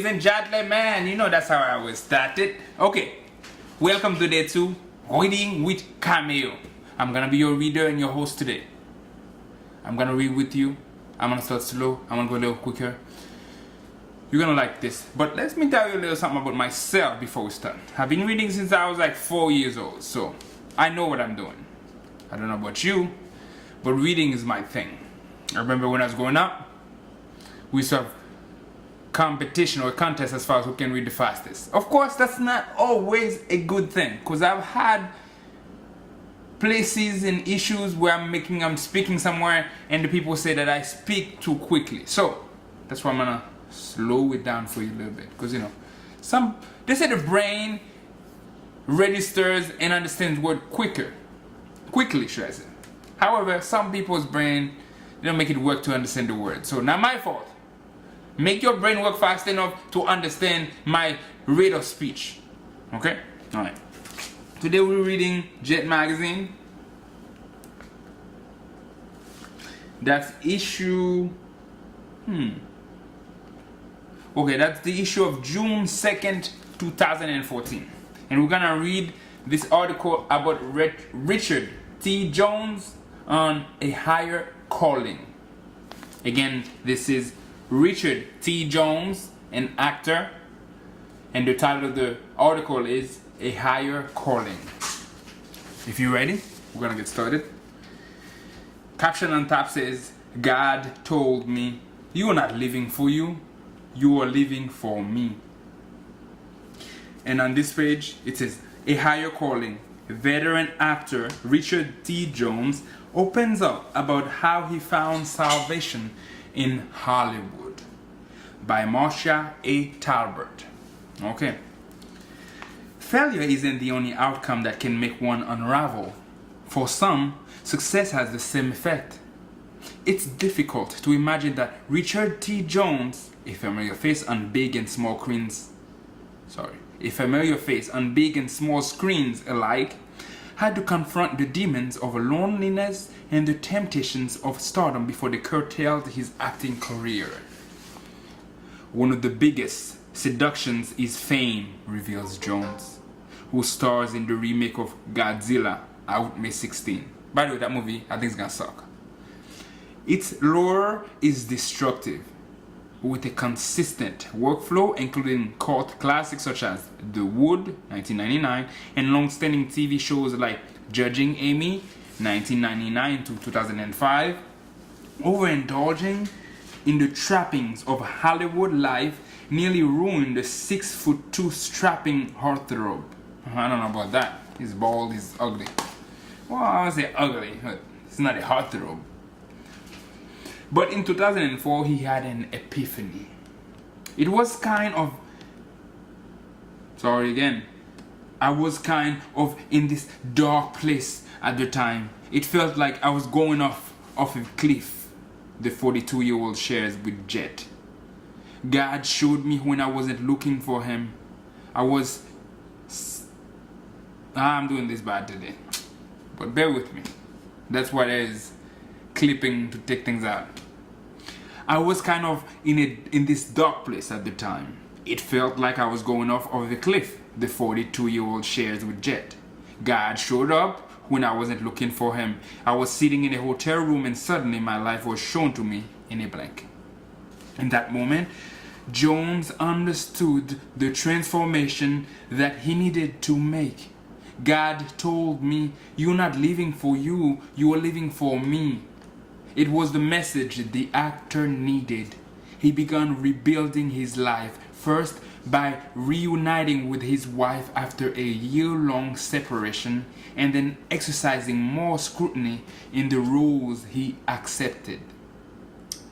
ladies and gentlemen, you know that's how I always start it. Okay, welcome to day 2, reading with Cameo. I'm gonna be your reader and your host today. I'm gonna read with you. I'm gonna start slow. I'm gonna go a little quicker. You're gonna like this. But let me tell you a little something about myself before we start. I've been reading since I was like 4 years old, so I know what I'm doing. I don't know about you, but reading is my thing. I remember when I was growing up, we used to have competition or contest as far as who can read the fastest. Of course, that's not always a good thing, because I've had places and issues where I'm speaking somewhere and the people say that I speak too quickly. So that's why I'm gonna slow it down for you a little bit, because you know, they say the brain registers and understands word quickly, should I say. However, some people's brain, they don't make it work to understand the word. So not my fault. Make your brain work fast enough to understand my rate of speech. Okay? Alright. Today we're reading Jet Magazine. That's issue... Okay, that's the issue of June 2nd, 2014. And we're gonna read this article about Richard T. Jones on A Higher Calling. Again, this is Richard T. Jones, an actor, and the title of the article is A Higher Calling. If you're ready, we're gonna get started. Caption on top says, God told me, you are not living for you, you are living for me. And on this page, it says, A Higher Calling. Veteran actor Richard T. Jones opens up about how he found salvation in Hollywood, by Marcia A. Talbert. Okay. Failure isn't the only outcome that can make one unravel. For some, success has the same effect. It's difficult to imagine that Richard T. Jones, a familiar face on big and small screens alike, had to confront the demons of loneliness and the temptations of stardom before they curtailed his acting career. One of the biggest seductions is fame, reveals Jones, who stars in the remake of Godzilla, out May 16. By the way, that movie, I think it's gonna suck. Its lure is destructive, with a consistent workflow including cult classics such as The Wood, 1999, and long-standing TV shows like Judging Amy, 1999 to 2005. Overindulging in the trappings of Hollywood life nearly ruined the 6'2" strapping heartthrob. I don't know about that. He's bald, he's ugly. Well, I would say ugly, but it's not a heartthrob. But in 2004, he had an epiphany. It was kind of... I was kind of in this dark place at the time. It felt like I was going off a cliff, the 42-year-old shares with Jet. God showed me when I wasn't looking for him. I'm doing this bad today. But bear with me. That's why there is clipping to take things out. I was kind of in this dark place at the time. It felt like I was going off of the cliff, the 42-year-old shares with Jet. God showed up when I wasn't looking for him. I was sitting in a hotel room and suddenly my life was shown to me in a blank. In that moment, Jones understood the transformation that he needed to make. God told me, you're not living for you, you are living for me. It was the message the actor needed. He began rebuilding his life, first by reuniting with his wife after a year-long separation, and then exercising more scrutiny in the roles he accepted.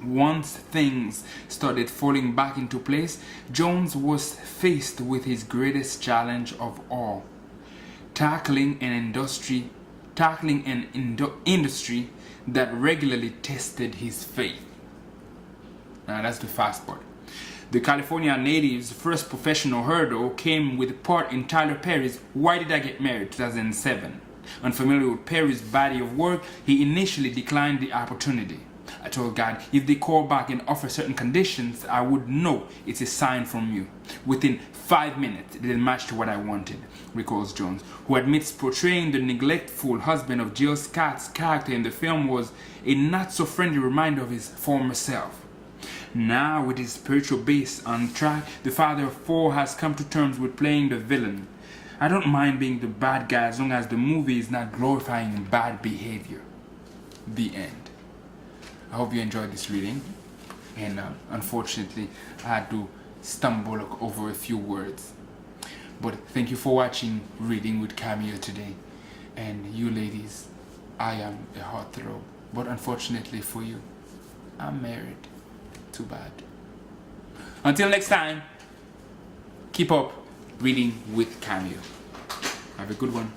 Once things started falling back into place, Jones was faced with his greatest challenge of all. Tackling an industry that regularly tested his faith. Now that's the fast part. The California native's first professional hurdle came with a part in Tyler Perry's Why Did I Get Married, 2007. Unfamiliar with Perry's body of work, he initially declined the opportunity. I told God, if they call back and offer certain conditions, I would know it's a sign from you. Within 5 minutes, it didn't match to what I wanted, recalls Jones, who admits portraying the neglectful husband of Jill Scott's character in the film was a not-so-friendly reminder of his former self. Now, with his spiritual base on track, the father of 4 has come to terms with playing the villain. I don't mind being the bad guy as long as the movie is not glorifying bad behavior. The end. I hope you enjoyed this reading, and unfortunately I had to stumble over a few words, but thank you for watching Reading with Cameo today. And you ladies, I am a heartthrob, but unfortunately for you, I'm married. Too bad. Until next time, keep up reading with Cameo. Have a good one.